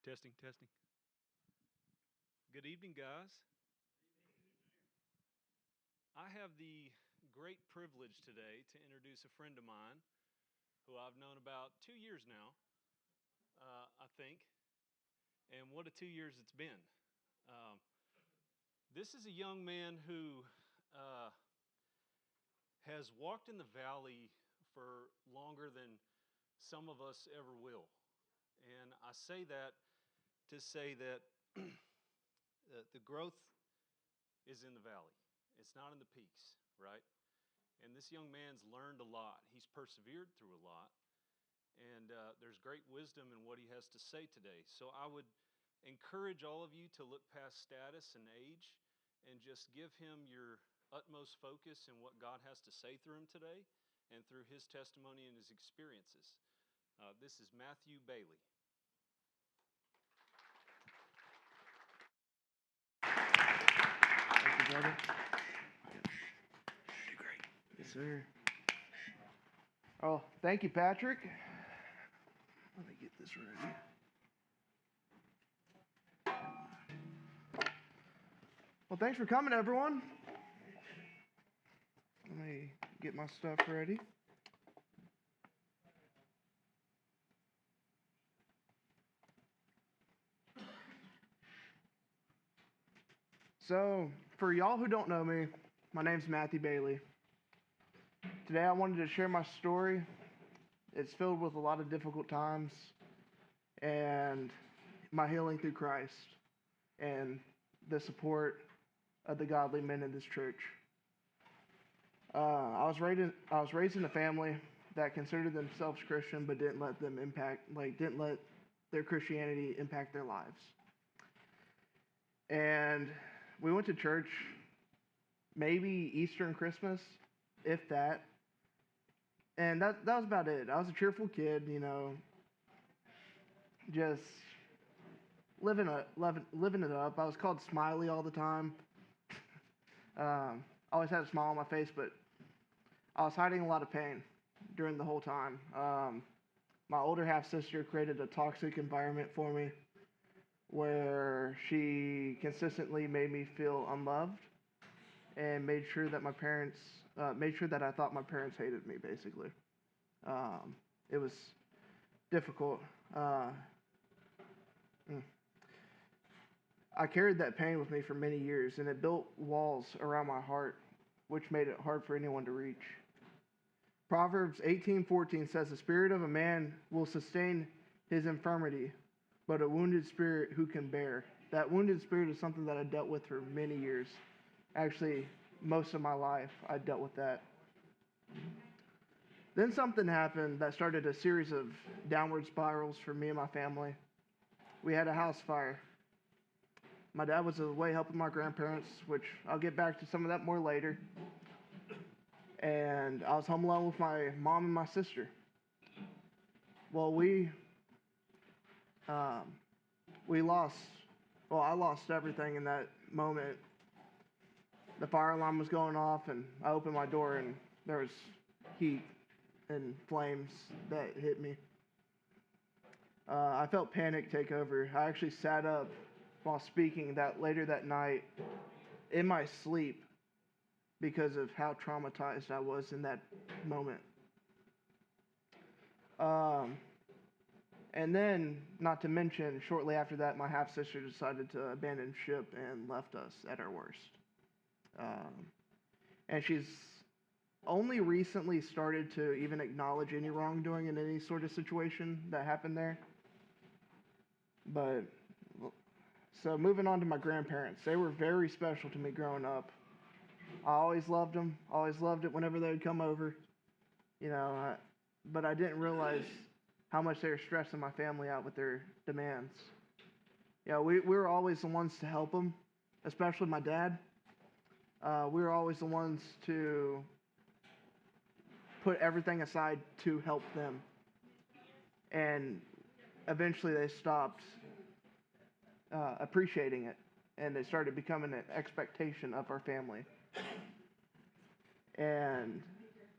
Testing, testing. Good evening, guys. I have the great privilege today to introduce a friend of mine who I've known about 2 years now, I think. And what a 2 years it's been. Um, this is a young man who uh, has walked in the valley for longer than some of us ever will. And I say that to say that the growth is in the valley. It's not in the peaks, right? And this young man's learned a lot. He's persevered through a lot. And there's great wisdom in what he has to say today. So I would encourage all of you to look past status and age and just give him your utmost focus in what God has to say through him today and through his testimony and his experiences. This is Matthew Bailey. Thank you, brother. You do great. Yes, sir. Oh, thank you, Patrick. Let me get this ready. Well, thanks for coming, everyone. Let me get my stuff ready. So, for y'all who don't know me, my name's Matthew Bailey. Today I wanted to share my story. It's filled with a lot of difficult times and my healing through Christ and the support of the godly men in this church. I was raised in a family that considered themselves Christian, but didn't let their Christianity impact their lives. And we went to church maybe Easter and Christmas, if that. And that was about it. I was a cheerful kid, just living it up. I was called Smiley all the time. I always had a smile on my face, but I was hiding a lot of pain during the whole time. My older half-sister created a toxic environment for me where she consistently made me feel unloved and made sure that I thought my parents hated me, basically. It was difficult. I carried that pain with me for many years, and it built walls around my heart, which made it hard for anyone to reach. Proverbs 18:14 says, "The spirit of a man will sustain his infirmity, but a wounded spirit who can bear." That wounded spirit is something that I dealt with for many years. Actually, most of my life, I dealt with that. Then something happened that started a series of downward spirals for me and my family. We had a house fire. My dad was away helping my grandparents, which I'll get back to some of that more later. And I was home alone with my mom and my sister. Well, I lost everything in that moment. The fire alarm was going off, and I opened my door, and there was heat and flames that hit me. I felt panic take over. I actually sat up while speaking later that night in my sleep because of how traumatized I was in that moment. And then, not to mention, shortly after that, my half-sister decided to abandon ship and left us at our worst. And she's only recently started to even acknowledge any wrongdoing in any sort of situation that happened there. But, so moving on to my grandparents. They were very special to me growing up. I always loved them. Always loved it whenever they would come over. But I didn't realize how much they were stressing my family out with their demands. We were always the ones to help them, especially my dad. We were always the ones to put everything aside to help them. And eventually they stopped appreciating it, and it started becoming an expectation of our family. And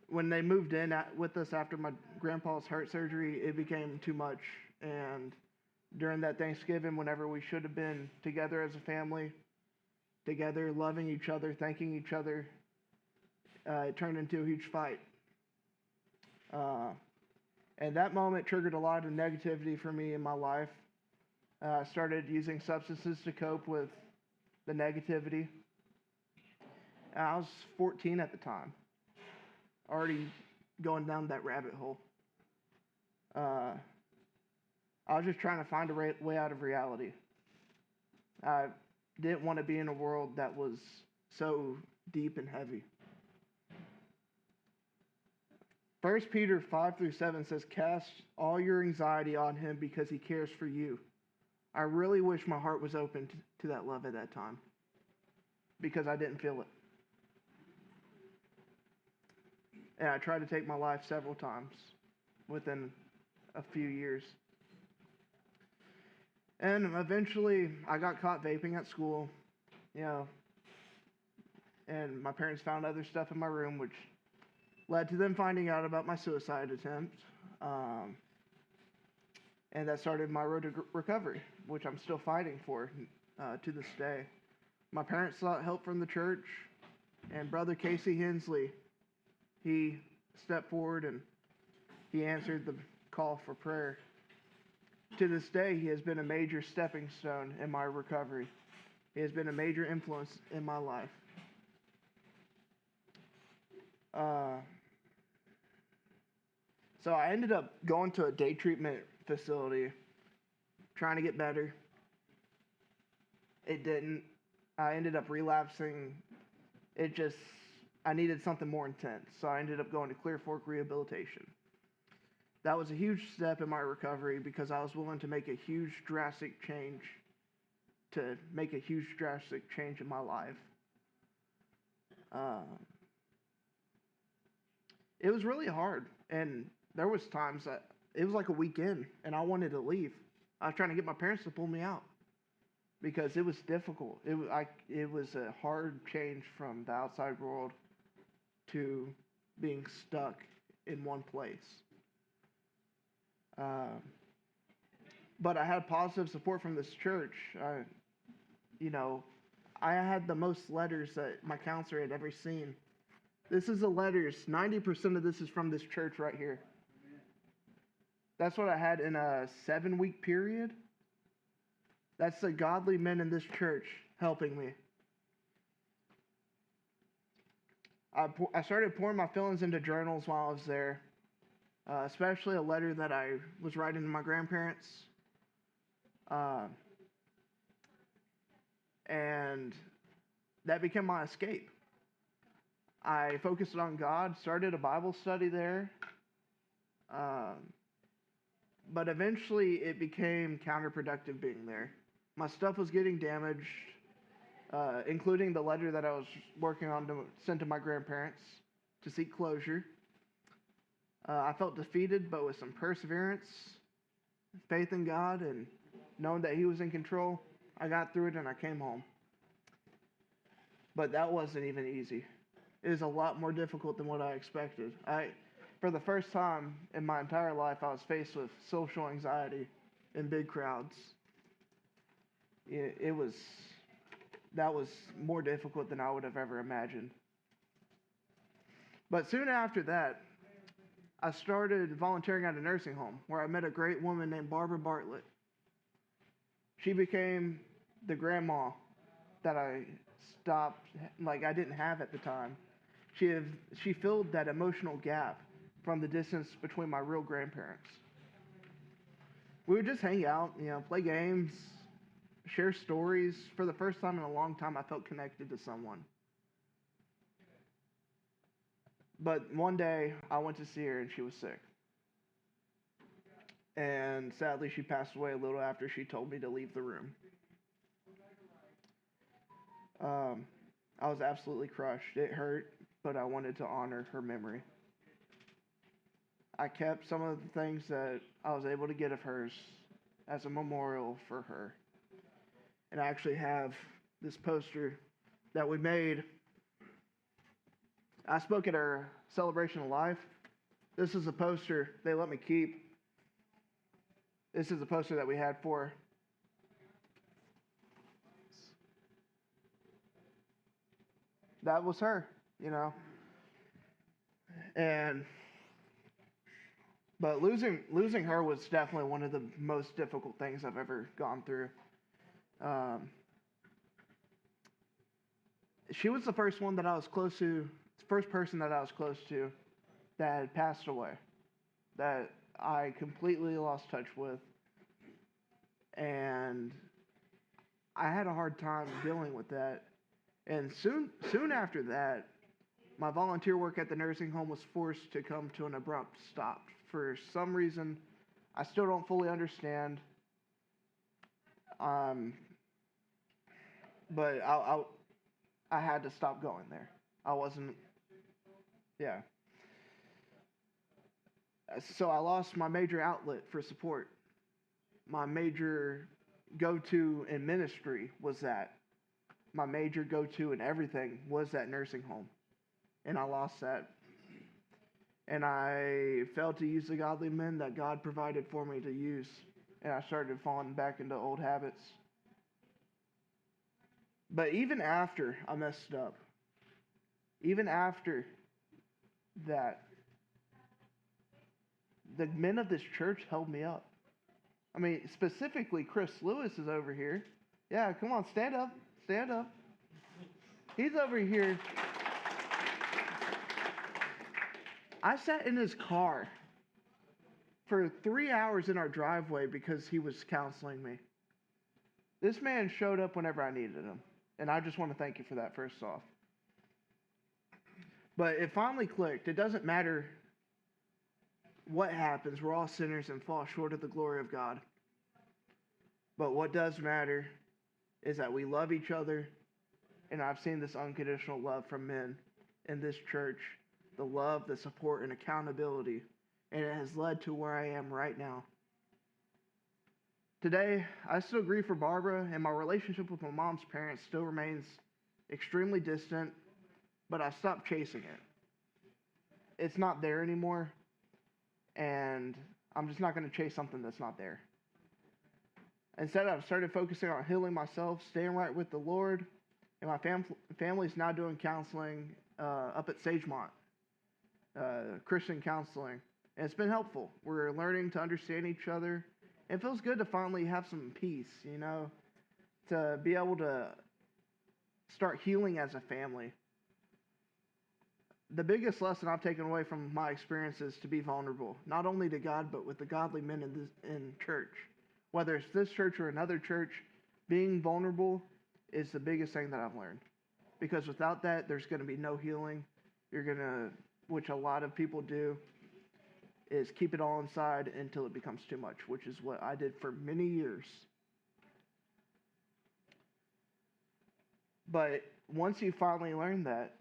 when they moved in with us after my grandpa's heart surgery, it became too much, and during that Thanksgiving whenever we should have been together as a family, together loving each other, thanking each other. It turned into a huge fight. And that moment triggered a lot of negativity for me in my life. I started using substances to cope with the negativity. I was 14 at the time, already going down that rabbit hole. I was just trying to find a way out of reality. I didn't want to be in a world that was so deep and heavy. 1 Peter 5-7 says, "Cast all your anxiety on him because he cares for you." I really wish my heart was open to that love at that time because I didn't feel it. And I tried to take my life several times within a few years. And eventually, I got caught vaping at school, and my parents found other stuff in my room, which led to them finding out about my suicide attempt. And that started my road to recovery, which I'm still fighting for to this day. My parents sought help from the church, and Brother Casey Hensley, he stepped forward and he answered the call for prayer. To this day, he has been a major stepping stone in my recovery. He has been a major influence in my life. So I ended up going to a day treatment facility, trying to get better. It didn't. I ended up relapsing. I needed something more intense. So I ended up going to Clear Fork Rehabilitation. That was a huge step in my recovery because I was willing to make a huge drastic change in my life. It was really hard, and there was times that it was like a weekend, and I wanted to leave. I was trying to get my parents to pull me out because it was difficult. It was a hard change from the outside world to being stuck in one place. But I had positive support from this church. I had the most letters that my counselor had ever seen. This is the letters. 90% of this is from this church right here. That's what I had in a 7-week period. That's the godly men in this church helping me. I started pouring my feelings into journals while I was there, especially a letter that I was writing to my grandparents. And that became my escape. I focused on God, started a Bible study there. But eventually it became counterproductive being there. My stuff was getting damaged, including the letter that I was working on to send to my grandparents to seek closure. I felt defeated, but with some perseverance, faith in God, and knowing that He was in control, I got through it and I came home. But that wasn't even easy. It was a lot more difficult than what I expected. For the first time in my entire life, I was faced with social anxiety in big crowds. That was more difficult than I would have ever imagined. But soon after that, I started volunteering at a nursing home where I met a great woman named Barbara Bartlett. She became the grandma that I didn't have at the time. She filled that emotional gap from the distance between my real grandparents. We would just hang out, play games, share stories. For the first time in a long time, I felt connected to someone. But one day, I went to see her and she was sick. And sadly, she passed away a little after she told me to leave the room. I was absolutely crushed. It hurt, but I wanted to honor her memory. I kept some of the things that I was able to get of hers as a memorial for her. And I actually have this poster that we made. I spoke at her celebration of life. This is a poster they let me keep. This is a poster that we had for. That was her, you know. And but losing her was definitely one of the most difficult things I've ever gone through. Um, she was the first one that I was close to, first person that I was close to that had passed away, that I completely lost touch with, and I had a hard time dealing with that. And soon after that, my volunteer work at the nursing home was forced to come to an abrupt stop. For some reason, I still don't fully understand. Um, but I had to stop going there. I wasn't, yeah. So I lost my major outlet for support. My major go-to in ministry was that. My major go-to in everything was that nursing home. And I lost that. And I failed to use the godly men that God provided for me to use. And I started falling back into old habits. But even after I messed up, even after that, the men of this church held me up. I mean, specifically, Chris Lewis is over here. Yeah, come on, stand up. Stand up. He's over here. I sat in his car for 3 hours in our driveway because he was counseling me. This man showed up whenever I needed him. And I just want to thank you for that, first off. But it finally clicked. It doesn't matter what happens. We're all sinners and fall short of the glory of God. But what does matter is that we love each other. And I've seen this unconditional love from men in this church. The love, the support, and accountability. And it has led to where I am right now. Today, I still grieve for Barbara, and my relationship with my mom's parents still remains extremely distant, but I stopped chasing it. It's not there anymore, and I'm just not going to chase something that's not there. Instead, I've started focusing on healing myself, staying right with the Lord, and my family's now doing counseling up at Sagemont, Christian counseling, and it's been helpful. We're learning to understand each other. It feels good to finally have some peace, you know, to be able to start healing as a family. The biggest lesson I've taken away from my experience is to be vulnerable, not only to God, but with the godly men in church. Whether it's this church or another church, being vulnerable is the biggest thing that I've learned. Because without that, there's going to be no healing. You're going to, which a lot of people do, is keep it all inside until it becomes too much, which is what I did for many years. But once you finally learn that,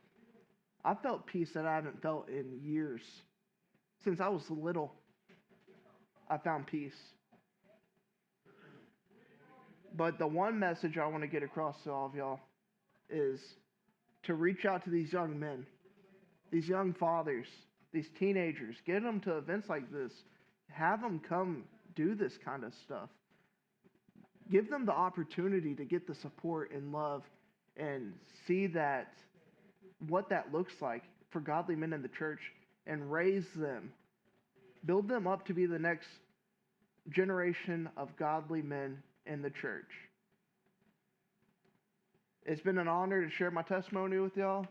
I felt peace that I haven't felt in years. Since I was little, I found peace. But the one message I want to get across to all of y'all is to reach out to these young men, these young fathers, these teenagers. Get them to events like this. Have them come do this kind of stuff. Give them the opportunity to get the support and love and see that what that looks like for godly men in the church and raise them. Build them up to be the next generation of godly men in the church. It's been an honor to share my testimony with y'all.